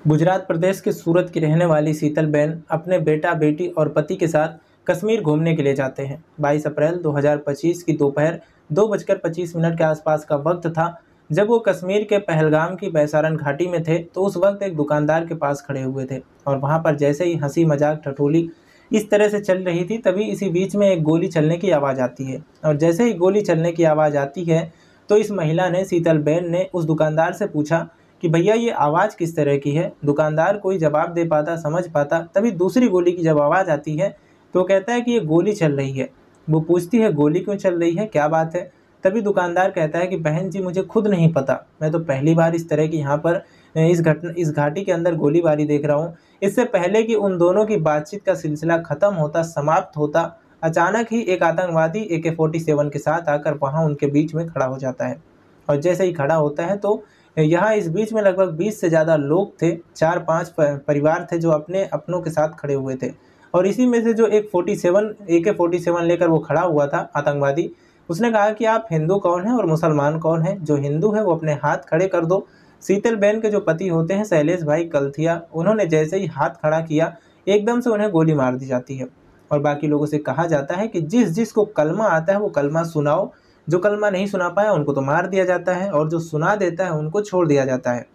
गुजरात प्रदेश के सूरत की रहने वाली शीतलबेन अपने बेटा बेटी और पति के साथ कश्मीर घूमने के लिए जाते हैं। 22 अप्रैल 2025 की दोपहर 2:25 के आसपास का वक्त था जब वो कश्मीर के पहलगाम की बैसारन घाटी में थे। तो उस वक्त एक दुकानदार के पास खड़े हुए थे और वहाँ पर जैसे ही हंसी मजाक ठठोली इस तरह से चल रही थी, तभी इसी बीच में एक गोली चलने की आवाज़ आती है। और जैसे ही गोली चलने की आवाज़ आती है तो इस महिला ने, शीतलबेन ने, उस दुकानदार से पूछा कि भैया ये आवाज़ किस तरह की है। दुकानदार कोई जवाब दे पाता, समझ पाता, तभी दूसरी गोली की जब आवाज़ आती है तो कहता है कि ये गोली चल रही है। वो पूछती है गोली क्यों चल रही है, क्या बात है। तभी दुकानदार कहता है कि बहन जी मुझे खुद नहीं पता, मैं तो पहली बार इस तरह की यहाँ पर इस घाटी के अंदर गोलीबारी देख रहा हूँ। इससे पहले कि उन दोनों की बातचीत का सिलसिला ख़त्म होता, समाप्त होता, अचानक ही एक आतंकवादी AK-47 के साथ आकर वहाँ उनके बीच में खड़ा हो जाता है। और जैसे ही खड़ा होता है तो यहाँ इस बीच में लगभग 20 से ज़्यादा लोग थे, 4-5 परिवार थे जो अपने अपनों के साथ खड़े हुए थे। और इसी में से जो एक AK-47 लेकर वो खड़ा हुआ था आतंकवादी, उसने कहा कि आप हिंदू कौन हैं और मुसलमान कौन हैं। जो हिंदू है वो अपने हाथ खड़े कर दो। शीतलबेन के जो पति होते हैं शैलेश भाई कलथिया, उन्होंने जैसे ही हाथ खड़ा किया एकदम से उन्हें गोली मार दी जाती है। और बाकी लोगों से कहा जाता है कि जिस जिसको कलमा आता है वो कलमा सुनाओ, जो कलमा नहीं सुना पाया उनको तो मार दिया जाता है और जो सुना देता है उनको छोड़ दिया जाता है।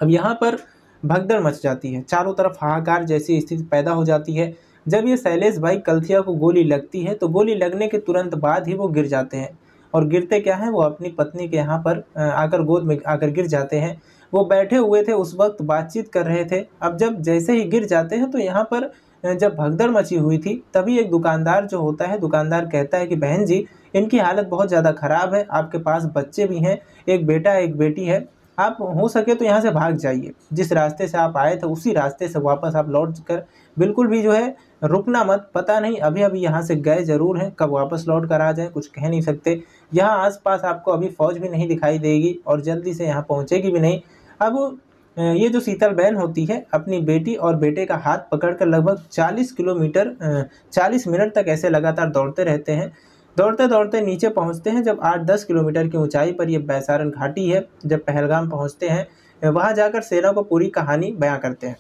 अब यहाँ पर भगदड़ मच जाती है, चारों तरफ हाहाकार जैसी स्थिति पैदा हो जाती है। जब ये शैलेश भाई कलथिया को गोली लगती है तो गोली लगने के तुरंत बाद ही वो गिर जाते हैं। और गिरते क्या हैं, वो अपनी पत्नी के यहाँ पर आकर गोद में आकर गिर जाते हैं। वो बैठे हुए थे, उस वक्त बातचीत कर रहे थे। अब जब जैसे ही गिर जाते हैं तो यहाँ पर जब भगदड़ मची हुई थी तभी एक दुकानदार जो होता है, दुकानदार कहता है कि बहन जी इनकी हालत बहुत ज़्यादा ख़राब है, आपके पास बच्चे भी हैं, एक बेटा एक बेटी है, आप हो सके तो यहाँ से भाग जाइए। जिस रास्ते से आप आए थे उसी रास्ते से वापस आप लौट कर बिल्कुल भी जो है रुकना मत। पता नहीं अभी अभी यहाँ से गए ज़रूर हैं, कब वापस लौट कर आ जाएँ कुछ कह नहीं सकते। यहाँ आसपास आपको अभी फ़ौज भी नहीं दिखाई देगी और जल्दी से यहाँ पहुँचेगी भी नहीं। अब ये जो शीतलबेन होती है अपनी बेटी और बेटे का हाथ पकड़कर लगभग 40 मिनट तक ऐसे लगातार दौड़ते रहते हैं। दौड़ते दौड़ते नीचे पहुंचते हैं जब 8-10 किलोमीटर की ऊंचाई पर ये बैसारन घाटी है। जब पहलगाम पहुंचते हैं वहां जाकर सेना को पूरी कहानी बयां करते हैं।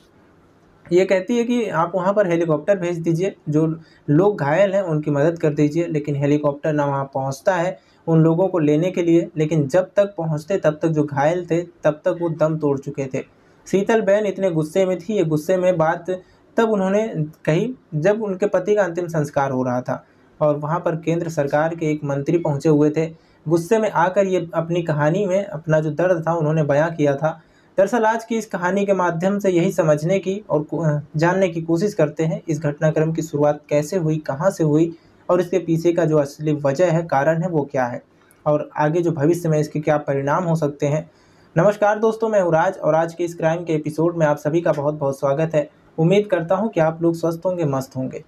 ये कहती है कि आप वहाँ पर हेलीकॉप्टर भेज दीजिए, जो लोग घायल हैं उनकी मदद कर दीजिए। लेकिन हेलीकॉप्टर ना वहाँ पहुँचता है उन लोगों को लेने के लिए, लेकिन जब तक पहुँचते तब तक जो घायल थे तब तक वो दम तोड़ चुके थे। शीतलबेन इतने गुस्से में थी, ये गुस्से में बात तब उन्होंने कही जब उनके पति का अंतिम संस्कार हो रहा था और वहाँ पर केंद्र सरकार के एक मंत्री पहुँचे हुए थे। गुस्से में आकर ये अपनी कहानी में अपना जो दर्द था उन्होंने बयां किया था। दरअसल आज की इस कहानी के माध्यम से यही समझने की और जानने की कोशिश करते हैं इस घटनाक्रम की शुरुआत कैसे हुई, कहाँ से हुई और इसके पीछे का जो असली वजह है, कारण है, वो क्या है और आगे जो भविष्य में इसके क्या परिणाम हो सकते हैं। नमस्कार दोस्तों, मैं हूँ राज और आज के इस क्राइम के एपिसोड में आप सभी का बहुत बहुत स्वागत है। उम्मीद करता हूँ कि आप लोग स्वस्थ होंगे, मस्त होंगे।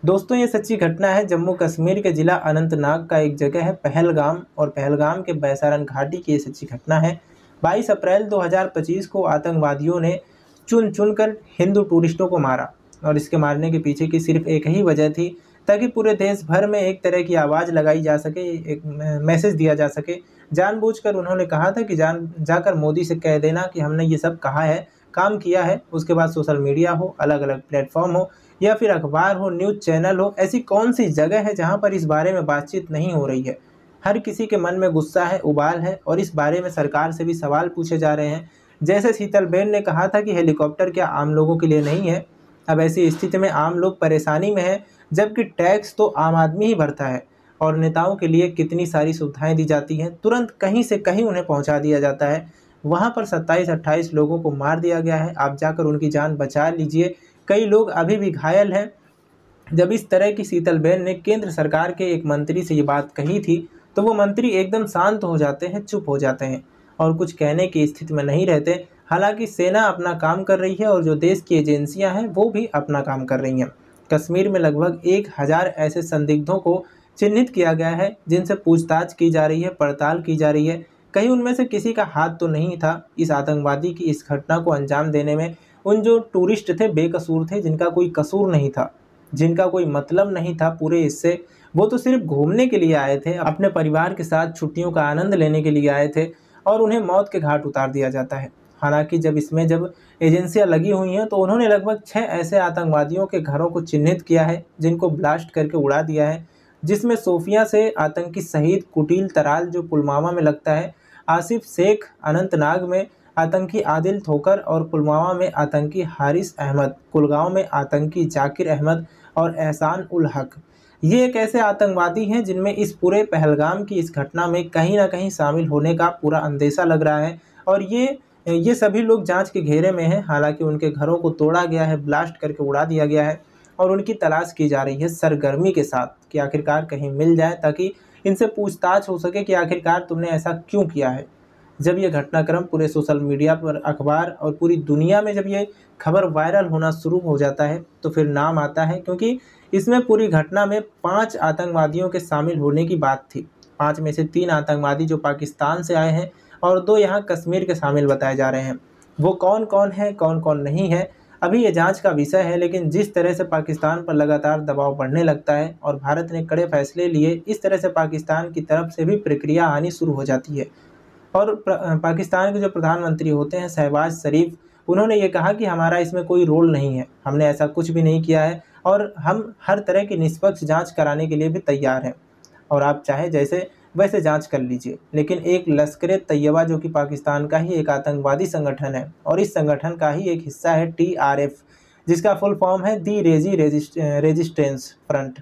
दोस्तों ये सच्ची घटना है जम्मू कश्मीर के ज़िला अनंतनाग का एक जगह है पहलगाम, और पहलगाम के बैसारन घाटी की ये सच्ची घटना है। 22 अप्रैल 2025 को आतंकवादियों ने चुन चुनकर हिंदू टूरिस्टों को मारा और इसके मारने के पीछे की सिर्फ एक ही वजह थी, ताकि पूरे देश भर में एक तरह की आवाज़ लगाई जा सके, एक मैसेज दिया जा सके। जानबूझकर उन्होंने कहा था कि जाकर मोदी से कह देना कि हमने ये सब कहा है, काम किया है। उसके बाद सोशल मीडिया हो, अलग अलग प्लेटफॉर्म हो या फिर अखबार हो, न्यूज़ चैनल हो, ऐसी कौन सी जगह है जहाँ पर इस बारे में बातचीत नहीं हो रही है। हर किसी के मन में गुस्सा है, उबाल है और इस बारे में सरकार से भी सवाल पूछे जा रहे हैं। जैसे शीतलबेन ने कहा था कि हेलीकॉप्टर क्या आम लोगों के लिए नहीं है। अब ऐसी स्थिति में आम लोग परेशानी में है, जबकि टैक्स तो आम आदमी ही भरता है और नेताओं के लिए कितनी सारी सुविधाएं दी जाती हैं, तुरंत कहीं से कहीं उन्हें पहुंचा दिया जाता है। वहां पर 27-28 लोगों को मार दिया गया है, आप जाकर उनकी जान बचा लीजिए। कई लोग अभी भी घायल हैं। जब इस तरह की शीतलबेन ने केंद्र सरकार के एक मंत्री से ये बात कही थी तो वो मंत्री एकदम शांत हो जाते हैं, चुप हो जाते हैं और कुछ कहने की स्थिति में नहीं रहते। हालांकि सेना अपना काम कर रही है और जो देश की एजेंसियां हैं वो भी अपना काम कर रही हैं। कश्मीर में लगभग 1000 ऐसे संदिग्धों को चिन्हित किया गया है जिनसे पूछताछ की जा रही है, पड़ताल की जा रही है। कहीं उनमें से किसी का हाथ तो नहीं था इस आतंकवादी की इस घटना को अंजाम देने में। उन जो टूरिस्ट थे बेकसूर थे, जिनका कोई कसूर नहीं था, जिनका कोई मतलब नहीं था पूरे इससे, वो तो सिर्फ घूमने के लिए आए थे, अपने परिवार के साथ छुट्टियों का आनंद लेने के लिए आए थे और उन्हें मौत के घाट उतार दिया जाता है। हालांकि जब एजेंसियां लगी हुई हैं तो उन्होंने लगभग 6 ऐसे आतंकवादियों के घरों को चिन्हित किया है जिनको ब्लास्ट करके उड़ा दिया है, जिसमें सोफिया से आतंकी शहीद कुटिल तराल जो पुलवामा में लगता है, आसिफ शेख अनंतनाग में आतंकी आदिल ठोकर और पुलवामा में आतंकी हारिस अहमद, कुलगांव में आतंकी जाकिर अहमद और एहसान उल हक। ये एक ऐसे आतंकवादी हैं जिनमें इस पूरे पहलगाम की इस घटना में कहीं ना कहीं शामिल होने का पूरा अंदेशा लग रहा है और ये सभी लोग जांच के घेरे में हैं। हालांकि उनके घरों को तोड़ा गया है, ब्लास्ट करके उड़ा दिया गया है और उनकी तलाश की जा रही है सरगर्मी के साथ कि आखिरकार कहीं मिल जाए, ताकि इनसे पूछताछ हो सके कि आखिरकार तुमने ऐसा क्यों किया है। जब ये घटनाक्रम पूरे सोशल मीडिया पर, अखबार और पूरी दुनिया में जब ये खबर वायरल होना शुरू हो जाता है तो फिर नाम आता है, क्योंकि इसमें पूरी घटना में 5 आतंकवादियों के शामिल होने की बात थी। 5 में से 3 आतंकवादी जो पाकिस्तान से आए हैं और 2 यहाँ कश्मीर के शामिल बताए जा रहे हैं। वो कौन कौन है, कौन कौन नहीं है, अभी ये जांच का विषय है। लेकिन जिस तरह से पाकिस्तान पर लगातार दबाव बढ़ने लगता है और भारत ने कड़े फैसले लिए, इस तरह से पाकिस्तान की तरफ से भी प्रक्रिया आनी शुरू हो जाती है। और पाकिस्तान के जो प्रधानमंत्री होते हैं शहबाज शरीफ, उन्होंने ये कहा कि हमारा इसमें कोई रोल नहीं है, हमने ऐसा कुछ भी नहीं किया है और हम हर तरह की निष्पक्ष जांच कराने के लिए भी तैयार हैं और आप चाहे जैसे वैसे जांच कर लीजिए। लेकिन एक लश्कर तैयबा जो कि पाकिस्तान का ही एक आतंकवादी संगठन है और इस संगठन का ही एक हिस्सा है TRF, जिसका फुल फॉर्म है दी रेजिस्टेंस फ्रंट,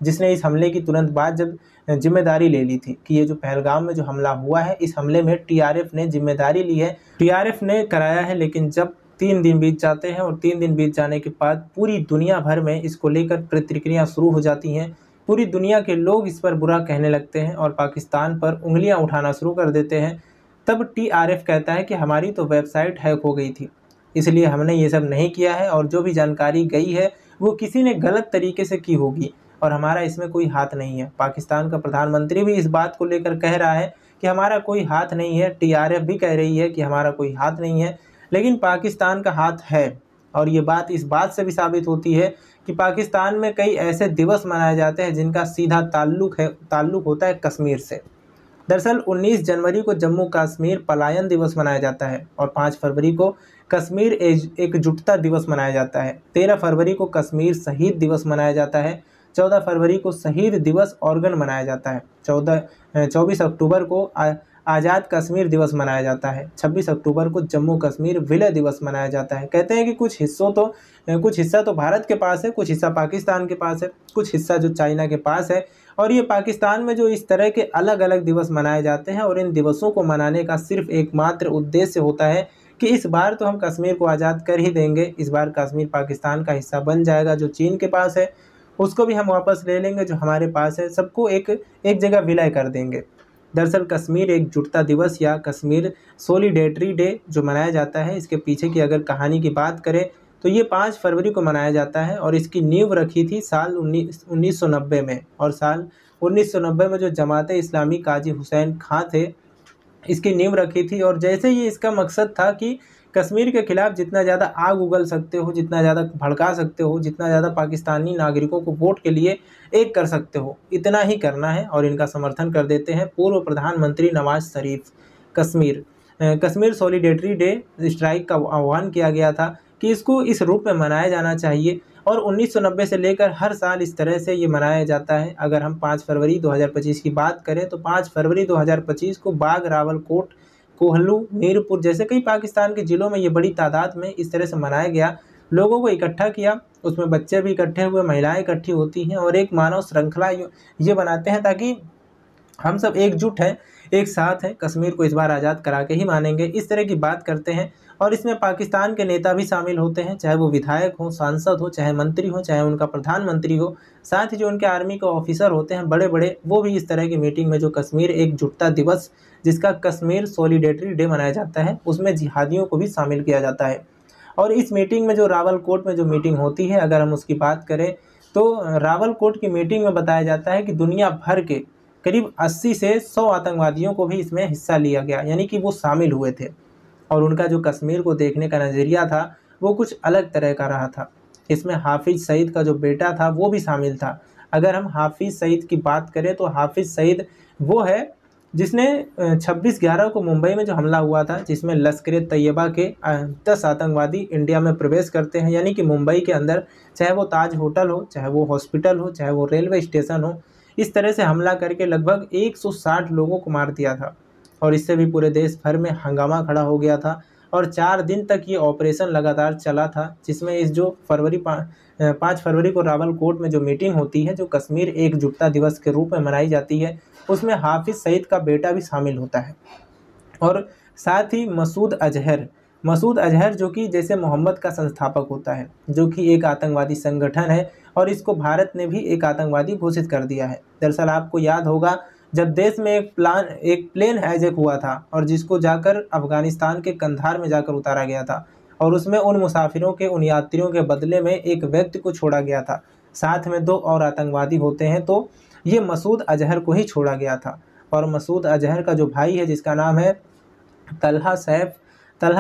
जिसने इस हमले की तुरंत बाद जब जिम्मेदारी ले ली थी कि ये जो पहलगाम में जो हमला हुआ है, इस हमले में TRF ने जिम्मेदारी ली है, TRF ने कराया है। लेकिन जब 3 दिन बीत जाते हैं और 3 दिन बीत जाने के बाद पूरी दुनिया भर में इसको लेकर प्रतिक्रिया शुरू हो जाती हैं, पूरी दुनिया के लोग इस पर बुरा कहने लगते हैं और पाकिस्तान पर उंगलियां उठाना शुरू कर देते हैं, तब TRF कहता है कि हमारी तो वेबसाइट हैक हो गई थी, इसलिए हमने ये सब नहीं किया है और जो भी जानकारी गई है वो किसी ने गलत तरीके से की होगी और हमारा इसमें कोई हाथ नहीं है। पाकिस्तान का प्रधानमंत्री भी इस बात को लेकर कह रहा है कि हमारा कोई हाथ नहीं है, TRF भी कह रही है कि हमारा कोई हाथ नहीं है, लेकिन पाकिस्तान का हाथ है। और ये बात इस बात से भी साबित होती है कि पाकिस्तान में कई ऐसे दिवस मनाए जाते हैं जिनका सीधा ताल्लुक होता है कश्मीर से। दरअसल 19 जनवरी को जम्मू कश्मीर पलायन दिवस मनाया जाता है और 5 फरवरी को कश्मीर एकजुटता दिवस मनाया जाता है। 13 फरवरी को कश्मीर शहीद दिवस मनाया जाता है। 14 फरवरी को शहीद दिवस ऑर्गन मनाया जाता है। 24 अक्टूबर को आज़ाद कश्मीर दिवस मनाया जाता है। 26 अक्टूबर को जम्मू कश्मीर विलय दिवस मनाया जाता है। कहते हैं कि कुछ हिस्सा तो भारत के पास है, कुछ हिस्सा पाकिस्तान के पास है, कुछ हिस्सा जो चाइना के पास है। और ये पाकिस्तान में जो इस तरह के अलग अलग दिवस मनाए जाते हैं और इन दिवसों को मनाने का सिर्फ एकमात्र उद्देश्य होता है कि इस बार तो हम कश्मीर को आज़ाद कर ही देंगे, इस बार कश्मीर पाकिस्तान का हिस्सा बन जाएगा, जो चीन के पास है उसको भी हम वापस ले लेंगे, जो हमारे पास है सबको एक जगह विलय कर देंगे। दरअसल कश्मीर एकजुटता दिवस या कश्मीर सोलिडेरिटी डे जो मनाया जाता है, इसके पीछे की अगर कहानी की बात करें तो ये 5 फरवरी को मनाया जाता है और इसकी नींव रखी थी साल 1990 में। और साल 1990 में जो जमाते इस्लामी काजी हुसैन खां थे, इसकी नींव रखी थी। और जैसे ये इसका मकसद था कि कश्मीर के खिलाफ जितना ज़्यादा आग उगल सकते हो, जितना ज़्यादा भड़का सकते हो, जितना ज़्यादा पाकिस्तानी नागरिकों को वोट के लिए एक कर सकते हो, इतना ही करना है। और इनका समर्थन कर देते हैं पूर्व प्रधानमंत्री Nawaz Sharif. Kashmir solidarity day strike का आह्वान किया गया था कि इसको इस रूप में मनाया जाना चाहिए और 1990 से लेकर हर साल इस तरह से ये मनाया जाता है। अगर हम 5 फरवरी 2025 की बात करें तो 5 फरवरी 2025 को बाग, रावलकोट, कोहलू, मीरपुर जैसे कई पाकिस्तान के ज़िलों में ये बड़ी तादाद में इस तरह से मनाया गया। लोगों को इकट्ठा किया, उसमें बच्चे भी इकट्ठे हुए, महिलाएं इकट्ठी होती हैं और एक मानव श्रृंखला ये बनाते हैं ताकि हम सब एकजुट हैं, एक साथ हैं, कश्मीर को इस बार आज़ाद करा के ही मानेंगे, इस तरह की बात करते हैं। और इसमें पाकिस्तान के नेता भी शामिल होते हैं, चाहे वो विधायक हो, सांसद हो, चाहे मंत्री हो, चाहे उनका प्रधानमंत्री हो, साथ ही जो उनके आर्मी के ऑफिसर होते हैं बड़े बड़े, वो भी इस तरह की मीटिंग में जो कश्मीर एकजुटता दिवस जिसका कश्मीर सॉलिडेरिटी डे मनाया जाता है, उसमें जिहादियों को भी शामिल किया जाता है। और इस मीटिंग में जो रावलकोट में जो मीटिंग होती है, अगर हम उसकी बात करें तो रावलकोट की मीटिंग में बताया जाता है कि दुनिया भर के करीब 80 से 100 आतंकवादियों को भी इसमें हिस्सा लिया गया, यानी कि वो शामिल हुए थे। और उनका जो कश्मीर को देखने का नज़रिया था वो कुछ अलग तरह का रहा था। इसमें हाफिज़ सईद का जो बेटा था वो भी शामिल था। अगर हम हाफिज़ सईद की बात करें तो हाफिज़ सईद वो है जिसने 26/11 को मुंबई में जो हमला हुआ था, जिसमें लश्कर-ए-तैयबा के 10 आतंकवादी इंडिया में प्रवेश करते हैं, यानी कि मुंबई के अंदर, चाहे वो ताज होटल हो, चाहे वो हॉस्पिटल हो, चाहे वो रेलवे स्टेशन हो, इस तरह से हमला करके लगभग 160 लोगों को मार दिया था। और इससे भी पूरे देश भर में हंगामा खड़ा हो गया था और 4 दिन तक ये ऑपरेशन लगातार चला था, जिसमें इस जो 5 फरवरी को रावलकोट में जो मीटिंग होती है, जो कश्मीर एकजुटता दिवस के रूप में मनाई जाती है, उसमें हाफिज़ सईद का बेटा भी शामिल होता है। और साथ ही मसूद अजहर जो कि जैसे मोहम्मद का संस्थापक होता है, जो कि एक आतंकवादी संगठन है और इसको भारत ने भी एक आतंकवादी घोषित कर दिया है। दरअसल आपको याद होगा, जब देश में एक प्लेन हाईजैक हुआ था और जिसको जाकर अफ़गानिस्तान के कंधार में जाकर उतारा गया था और उसमें उन मुसाफिरों के, उन यात्रियों के बदले में एक व्यक्ति को छोड़ा गया था, साथ में 2 और आतंकवादी होते हैं, तो ये मसूद अजहर को ही छोड़ा गया था। और मसूद अजहर का जो भाई है, जिसका नाम है तलहा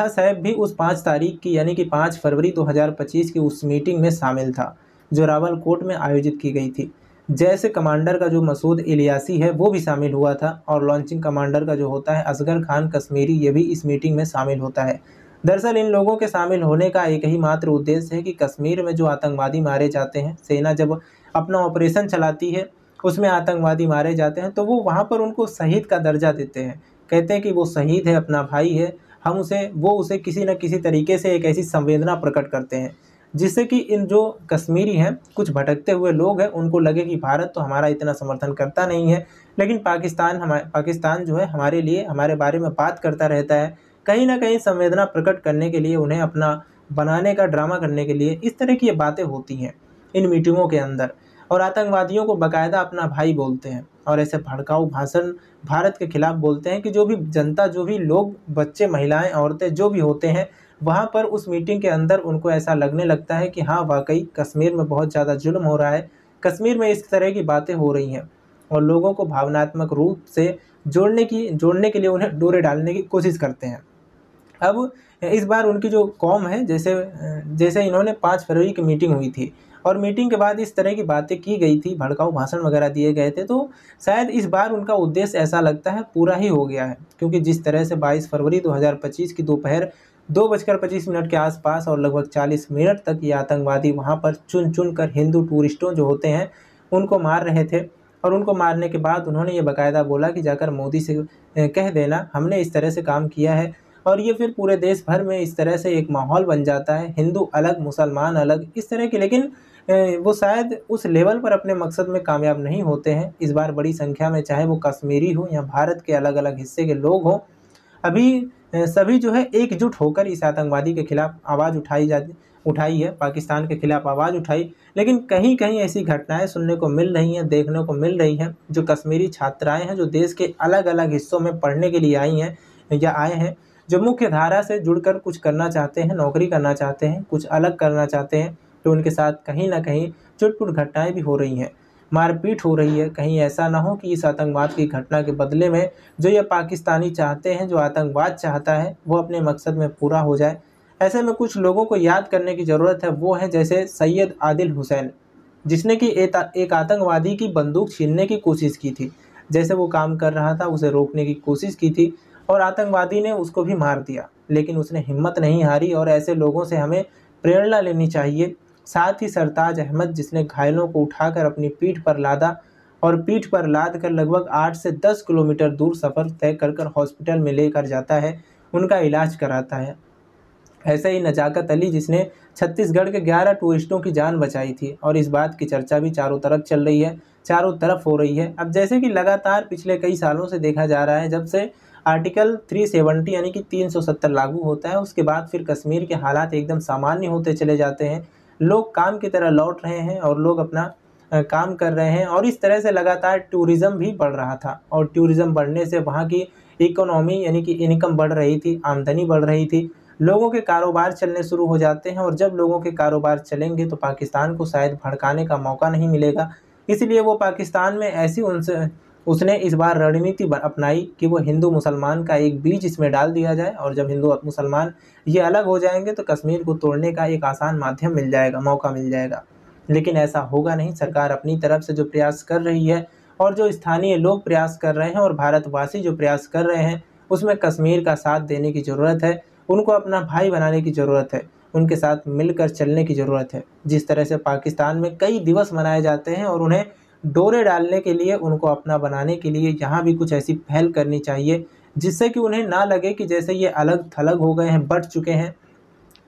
सैफ भी उस 5 तारीख की, यानी कि 5 फरवरी 2025 की उस मीटिंग में शामिल था, जो रावलकोट में आयोजित की गई थी। जैसे कमांडर का जो मसूद इलियासी है, वो भी शामिल हुआ था और लॉन्चिंग कमांडर का जो होता है असगर खान कश्मीरी, ये भी इस मीटिंग में शामिल होता है। दरअसल इन लोगों के शामिल होने का एक ही मात्र उद्देश्य है कि कश्मीर में जो आतंकवादी मारे जाते हैं, सेना जब अपना ऑपरेशन चलाती है, उसमें आतंकवादी मारे जाते हैं, तो वो वहाँ पर उनको शहीद का दर्जा देते हैं। कहते हैं कि वो शहीद है, अपना भाई है, हम उसे किसी न किसी तरीके से एक ऐसी संवेदना प्रकट करते हैं, जिससे कि इन जो कश्मीरी हैं, कुछ भटकते हुए लोग हैं, उनको लगे कि भारत तो हमारा इतना समर्थन करता नहीं है, लेकिन पाकिस्तान जो है हमारे लिए, हमारे बारे में बात करता रहता है। कहीं न कहीं संवेदना प्रकट करने के लिए, उन्हें अपना बनाने का ड्रामा करने के लिए इस तरह की ये बातें होती हैं इन मीटिंगों के अंदर। और आतंकवादियों को बाकायदा अपना भाई बोलते हैं और ऐसे भड़काऊ भाषण भारत के खिलाफ बोलते हैं कि जो भी जनता, जो भी लोग, बच्चे, महिलाएं, औरतें जो भी होते हैं, वहाँ पर उस मीटिंग के अंदर उनको ऐसा लगने लगता है कि हाँ, वाकई कश्मीर में बहुत ज़्यादा जुल्म हो रहा है, कश्मीर में इस तरह की बातें हो रही हैं और लोगों को भावनात्मक रूप से जोड़ने के लिए उन्हें डोरे डालने की कोशिश करते हैं। अब इस बार उनकी जो कौम है, जैसे इन्होंने 5 फरवरी की मीटिंग हुई थी और मीटिंग के बाद इस तरह की बातें की गई थी, भड़काऊ भाषण वगैरह दिए गए थे, तो शायद इस बार उनका उद्देश्य ऐसा लगता है पूरा ही हो गया है। क्योंकि जिस तरह से 22 फरवरी 2025 की दोपहर 2:25 के आसपास और लगभग 40 मिनट तक ये आतंकवादी वहाँ पर चुन कर हिंदू टूरिस्टों जो होते हैं, उनको मार रहे थे। और उनको मारने के बाद उन्होंने ये बाकायदा बोला कि जाकर मोदी से कह देना, हमने इस तरह से काम किया है। और ये फिर पूरे देश भर में इस तरह से एक माहौल बन जाता है, हिंदू अलग, मुसलमान अलग, इस तरह की। लेकिन वो शायद उस लेवल पर अपने मकसद में कामयाब नहीं होते हैं। इस बार बड़ी संख्या में, चाहे वो कश्मीरी हो या भारत के अलग अलग हिस्से के लोग हों, अभी सभी जो है एकजुट होकर इस आतंकवादी के खिलाफ आवाज़ उठाई है, पाकिस्तान के खिलाफ आवाज़ उठाई। लेकिन कहीं कहीं ऐसी घटनाएं सुनने को मिल रही हैं, देखने को मिल रही हैं, जो कश्मीरी छात्राएं हैं, जो देश के अलग अलग हिस्सों में पढ़ने के लिए आई हैं या आए हैं, जो मुख्य धारा से जुड़कर कुछ करना चाहते हैं, नौकरी करना चाहते हैं, कुछ अलग करना चाहते हैं, तो उनके साथ कहीं न कहीं चुटपुट घटनाएँ भी हो रही हैं, मारपीट हो रही है। कहीं ऐसा ना हो कि इस आतंकवाद की घटना के बदले में जो ये पाकिस्तानी चाहते हैं, जो आतंकवाद चाहता है, वो अपने मकसद में पूरा हो जाए। ऐसे में कुछ लोगों को याद करने की ज़रूरत है, वो है जैसे सैयद आदिल हुसैन, जिसने कि एक आतंकवादी की बंदूक छीनने की कोशिश की थी। जैसे वो काम कर रहा था, उसे रोकने की कोशिश की थी और आतंकवादी ने उसको भी मार दिया, लेकिन उसने हिम्मत नहीं हारी। और ऐसे लोगों से हमें प्रेरणा लेनी चाहिए। साथ ही सरताज अहमद, जिसने घायलों को उठाकर अपनी पीठ पर लादा और पीठ पर लाद कर लगभग 8 से 10 किलोमीटर दूर सफ़र तय कर हॉस्पिटल में लेकर जाता है, उनका इलाज कराता है। ऐसे ही नजाकत अली, जिसने छत्तीसगढ़ के 11 टूरिस्टों की जान बचाई थी और इस बात की चर्चा भी चारों तरफ चल रही है, चारों तरफ हो रही है। अब जैसे कि लगातार पिछले कई सालों से देखा जा रहा है, जब से आर्टिकल 370 यानी कि 370 लागू होता है, उसके बाद फिर कश्मीर के हालात एकदम सामान्य होते चले जाते हैं। लोग काम की तरह लौट रहे हैं और लोग अपना काम कर रहे हैं और इस तरह से लगातार टूरिज़्म भी बढ़ रहा था और टूरिज़्म बढ़ने से वहाँ की इकोनॉमी यानी कि इनकम बढ़ रही थी, आमदनी बढ़ रही थी, लोगों के कारोबार चलने शुरू हो जाते हैं। और जब लोगों के कारोबार चलेंगे तो पाकिस्तान को शायद भड़काने का मौका नहीं मिलेगा। इसलिए वो पाकिस्तान में ऐसी उसने इस बार रणनीति अपनाई कि वो हिंदू मुसलमान का एक बीज इसमें डाल दिया जाए और जब हिंदू मुसलमान ये अलग हो जाएंगे तो कश्मीर को तोड़ने का एक आसान माध्यम मिल जाएगा, मौका मिल जाएगा। लेकिन ऐसा होगा नहीं। सरकार अपनी तरफ से जो प्रयास कर रही है और जो स्थानीय लोग प्रयास कर रहे हैं और भारतवासी जो प्रयास कर रहे हैं, उसमें कश्मीर का साथ देने की ज़रूरत है। उनको अपना भाई बनाने की ज़रूरत है, उनके साथ मिलकर चलने की ज़रूरत है। जिस तरह से पाकिस्तान में कई दिवस मनाए जाते हैं और उन्हें डोरे डालने के लिए, उनको अपना बनाने के लिए यहाँ भी कुछ ऐसी पहल करनी चाहिए, जिससे कि उन्हें ना लगे कि जैसे ये अलग-थलग हो गए हैं, बँट चुके हैं।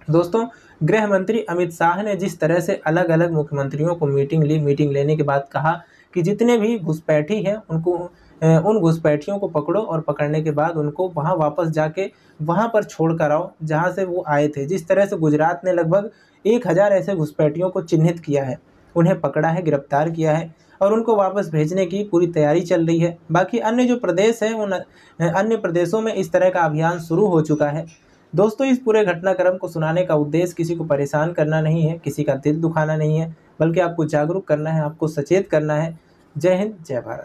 दोस्तों, गृह मंत्री अमित शाह ने जिस तरह से अलग-अलग मुख्यमंत्रियों को मीटिंग ली, मीटिंग लेने के बाद कहा कि जितने भी घुसपैठी हैं उनको उन घुसपैठियों को पकड़ो और पकड़ने के बाद उनको वहाँ वापस जाके वहाँ पर छोड़ कर आओ जहाँ से वो आए थे। जिस तरह से गुजरात ने लगभग 1000 ऐसे घुसपैठियों को चिन्हित किया है, उन्हें पकड़ा है, गिरफ्तार किया है और उनको वापस भेजने की पूरी तैयारी चल रही है। बाकी अन्य जो प्रदेश हैं उन अन्य प्रदेशों में इस तरह का अभियान शुरू हो चुका है। दोस्तों, इस पूरे घटनाक्रम को सुनाने का उद्देश्य किसी को परेशान करना नहीं है, किसी का दिल दुखाना नहीं है, बल्कि आपको जागरूक करना है, आपको सचेत करना है। जय हिंद, जय भारत।